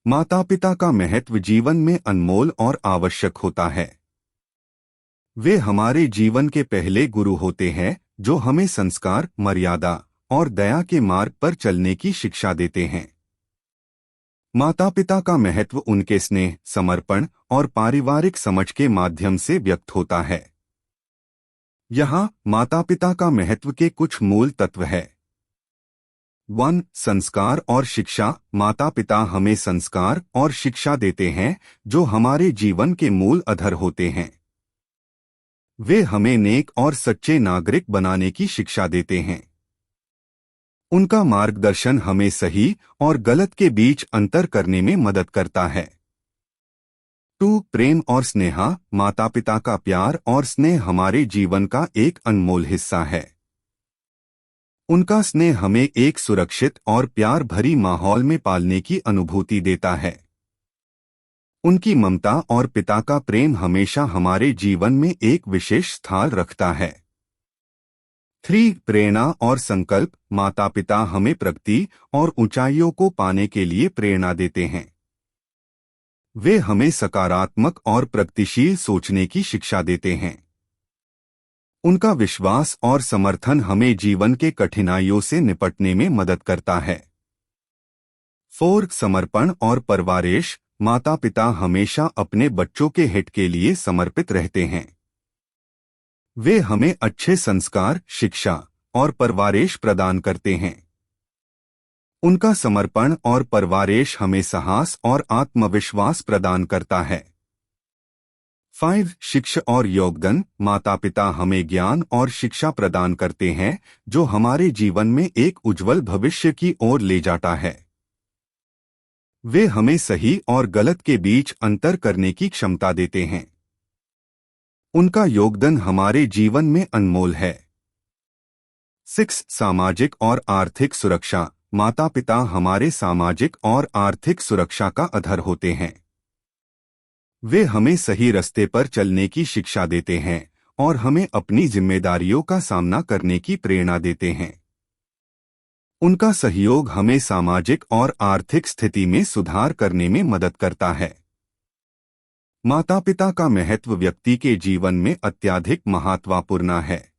माता पिता का महत्व जीवन में अनमोल और आवश्यक होता है। वे हमारे जीवन के पहले गुरु होते हैं जो हमें संस्कार, मर्यादा और दया के मार्ग पर चलने की शिक्षा देते हैं। माता पिता का महत्व उनके स्नेह, समर्पण और पारिवारिक समझ के माध्यम से व्यक्त होता है। यहाँ माता पिता का महत्व के कुछ मूल तत्व है। 1. संस्कार और शिक्षा। माता पिता हमें संस्कार और शिक्षा देते हैं जो हमारे जीवन के मूल आधार होते हैं। वे हमें नेक और सच्चे नागरिक बनाने की शिक्षा देते हैं। उनका मार्गदर्शन हमें सही और गलत के बीच अंतर करने में मदद करता है। 2. प्रेम और स्नेह। माता पिता का प्यार और स्नेह हमारे जीवन का एक अनमोल हिस्सा है। उनका स्नेह हमें एक सुरक्षित और प्यार भरी माहौल में पालने की अनुभूति देता है। उनकी ममता और पिता का प्रेम हमेशा हमारे जीवन में एक विशेष स्थान रखता है। 3. प्रेरणा और संकल्प। माता पिता हमें प्रगति और ऊंचाइयों को पाने के लिए प्रेरणा देते हैं। वे हमें सकारात्मक और प्रगतिशील सोचने की शिक्षा देते हैं। उनका विश्वास और समर्थन हमें जीवन के कठिनाइयों से निपटने में मदद करता है। 4. समर्पण और परवरिश। माता पिता हमेशा अपने बच्चों के हित के लिए समर्पित रहते हैं। वे हमें अच्छे संस्कार, शिक्षा और परवरिश प्रदान करते हैं। उनका समर्पण और परवरिश हमें साहस और आत्मविश्वास प्रदान करता है। 5. शिक्षा और योगदान। माता पिता हमें ज्ञान और शिक्षा प्रदान करते हैं जो हमारे जीवन में एक उज्जवल भविष्य की ओर ले जाता है। वे हमें सही और गलत के बीच अंतर करने की क्षमता देते हैं। उनका योगदान हमारे जीवन में अनमोल है। 6. सामाजिक और आर्थिक सुरक्षा। माता पिता हमारे सामाजिक और आर्थिक सुरक्षा का आधार होते हैं। वे हमें सही रास्ते पर चलने की शिक्षा देते हैं और हमें अपनी जिम्मेदारियों का सामना करने की प्रेरणा देते हैं। उनका सहयोग हमें सामाजिक और आर्थिक स्थिति में सुधार करने में मदद करता है। माता पिता का महत्व व्यक्ति के जीवन में अत्यधिक महत्वपूर्ण है।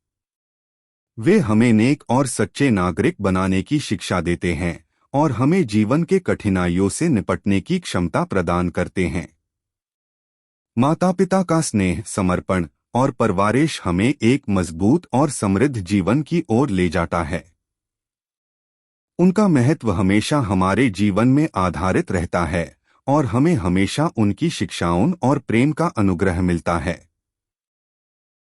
वे हमें नेक और सच्चे नागरिक बनाने की शिक्षा देते हैं और हमें जीवन के कठिनाइयों से निपटने की क्षमता प्रदान करते हैं। माता पिता का स्नेह, समर्पण और परवरिश हमें एक मजबूत और समृद्ध जीवन की ओर ले जाता है। उनका महत्व हमेशा हमारे जीवन में आधारित रहता है और हमें हमेशा उनकी शिक्षाओं और प्रेम का अनुग्रह मिलता है।